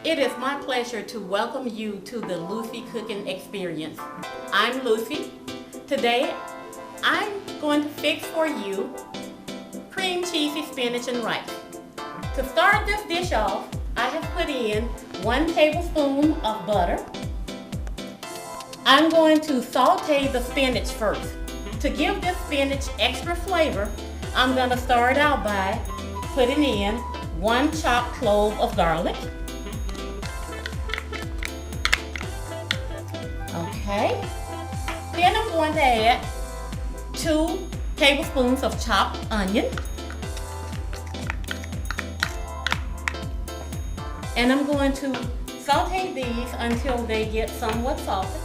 It is my pleasure to welcome you to the Lucy Cooking Experience. I'm Lucy. Today, I'm going to fix for you cream cheesy spinach and rice. To start this dish off, I have put in 1 tablespoon of butter. I'm going to saute the spinach first. To give this spinach extra flavor, I'm going to start out by putting in 1 chopped clove of garlic. Okay. Then I'm going to add 2 tablespoons of chopped onion. And I'm going to saute these until they get somewhat salted.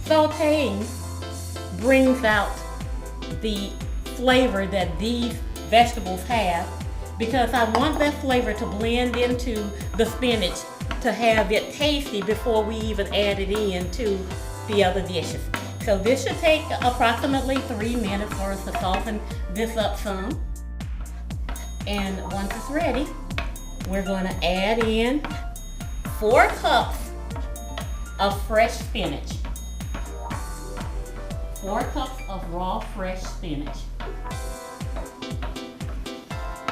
Sauteing brings out the flavor that these vegetables have because I want that flavor to blend into the spinach to have it tasty before we even add it in to the other dishes. So this should take approximately 3 minutes for us to soften this up some. And once it's ready, we're going to add in 4 cups of fresh spinach. 4 cups of raw fresh spinach,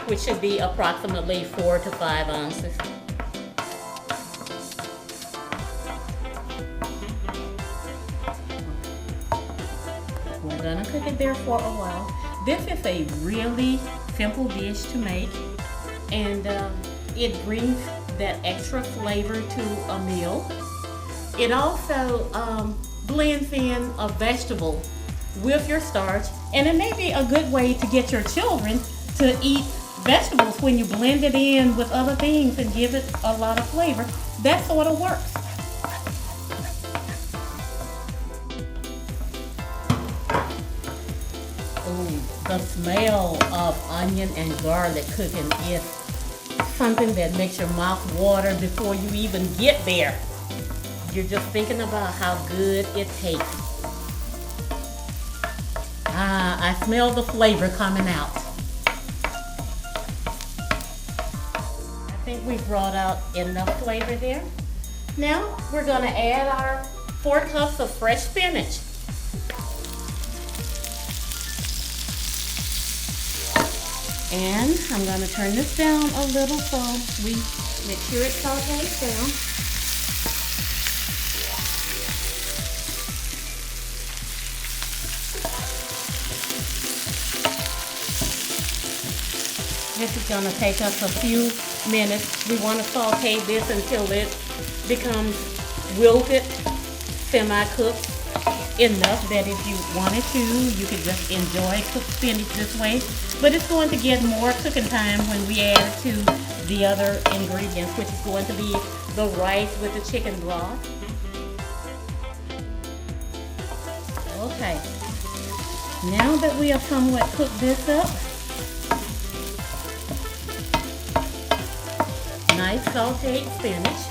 which should be approximately 4 to 5 ounces. We're gonna cook it there for a while. This is a really simple dish to make, and it brings that extra flavor to a meal. It also blends in a vegetable with your starch, and it may be a good way to get your children to eat vegetables when you blend it in with other things and give it a lot of flavor. That sort of works. Ooh, the smell of onion and garlic cooking is something that makes your mouth water before you even get there. You're just thinking about how good it tastes. I smell the flavor coming out. I think we've brought out enough flavor there. Now we're going to add our 4 cups of fresh spinach. And I'm going to turn this down a little so we make sure it sautés down. This is going to take us a few minutes. We want to saute this until it becomes wilted, semi-cooked, enough that if you wanted to, you could just enjoy cooked spinach this way. But it's going to get more cooking time when we add it to the other ingredients, which is going to be the rice with the chicken broth. Okay. Now that we have somewhat cooked this up, nice sauteed spinach.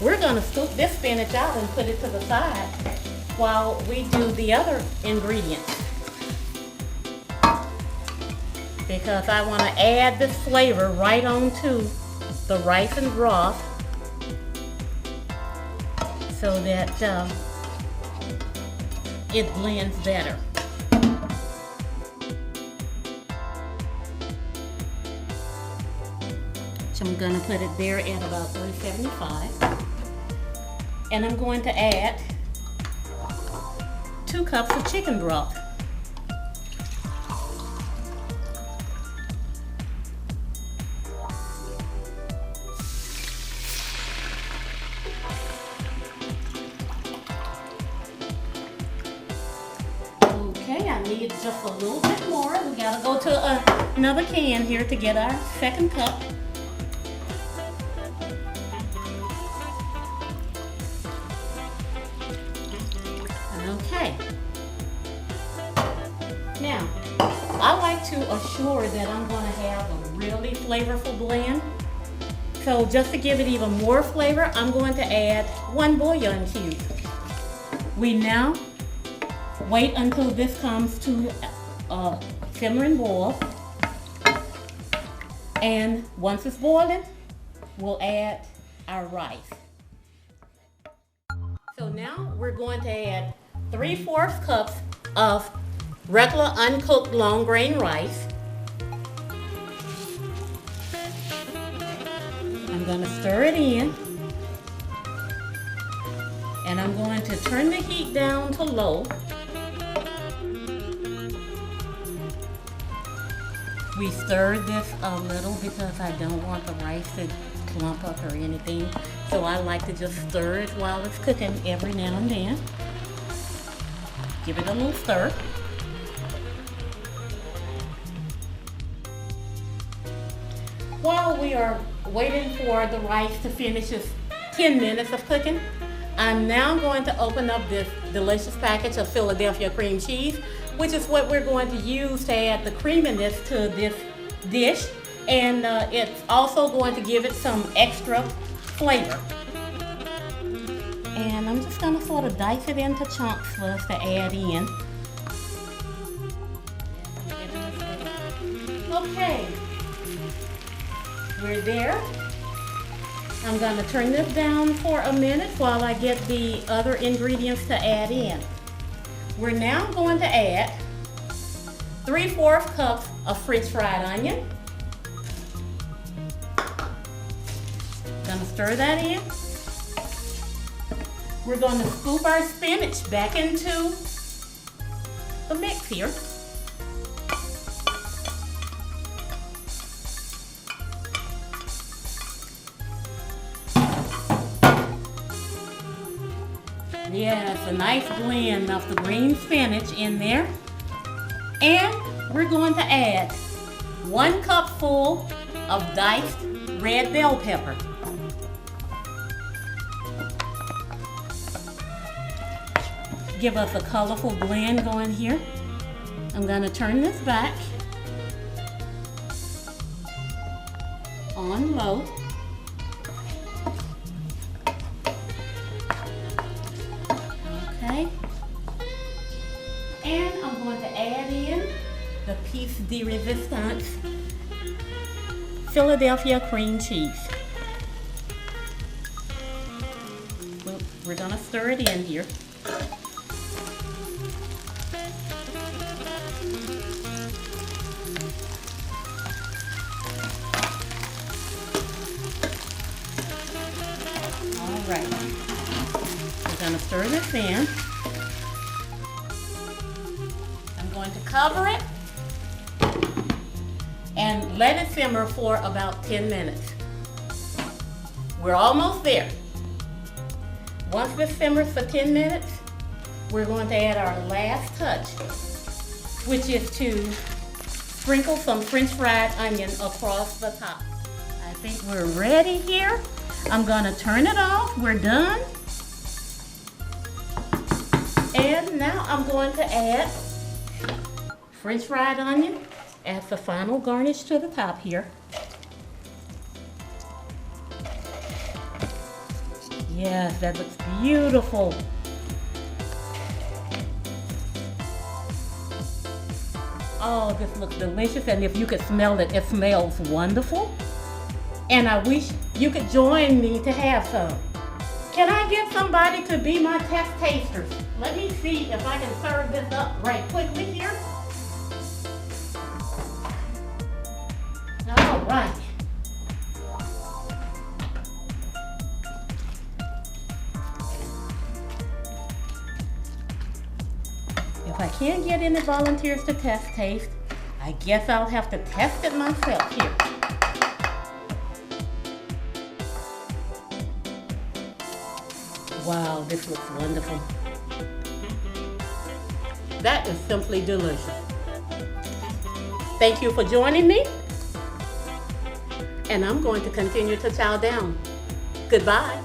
We're going to scoop this spinach out and put it to the side while we do the other ingredients, because I want to add this flavor right onto the rice and broth so that it blends better. So I'm going to put it there at about 375. And I'm going to add 2 cups of chicken broth. Okay, I need just a little bit more. We gotta go to another can here to get our 2nd cup. Okay. Now, I like to assure that I'm going to have a really flavorful blend. So just to give it even more flavor, I'm going to add 1 bouillon cube. We now wait until this comes to a simmering boil. And once it's boiling, we'll add our rice. So now we're going to add 3/4 cups of regular uncooked long grain rice. I'm going to stir it in. And I'm going to turn the heat down to low. We stirred this a little because I don't want the rice to clump up or anything. So I like to just stir it while it's cooking every now and then. Give it a little stir. While we are waiting for the rice to finish its 10 minutes of cooking, I'm now going to open up this delicious package of Philadelphia cream cheese, which is what we're going to use to add the creaminess to this dish. And it's also going to give it some extra flavor. And I'm just going to sort of dice it into chunks for us to add in. Okay, we're there. I'm going to turn this down for a minute while I get the other ingredients to add in. We're now going to add 3/4 cups of French fried onion. Gonna stir that in. We're going to scoop our spinach back into the mix here. Yes, a nice blend of the green spinach in there. And we're going to add 1 cupful of diced red bell pepper. Give us a colorful blend going here. I'm going to turn this back on low. Okay. And I'm going to add in the piece de resistance Philadelphia cream cheese. We're going to stir it in here. All right. We're going to stir this in. I'm going to cover it and let it simmer for about 10 minutes. We're almost there. Once this simmers for 10 minutes, we're going to add our last touch, which is to sprinkle some French fried onion across the top. I think we're ready here. I'm going to turn it off. We're done. And now I'm going to add French fried onion as the final garnish to the top here. Yes, that looks beautiful. Oh, this looks delicious, and if you could smell it, it smells wonderful. And I wish you could join me to have some. Can I get somebody to be my test tasters? Let me see if I can serve this up right quickly here. All right. If I can't get any volunteers to test taste, I guess I'll have to test it myself here. Wow, this looks wonderful. That is simply delicious. Thank you for joining me. And I'm going to continue to chow down. Goodbye.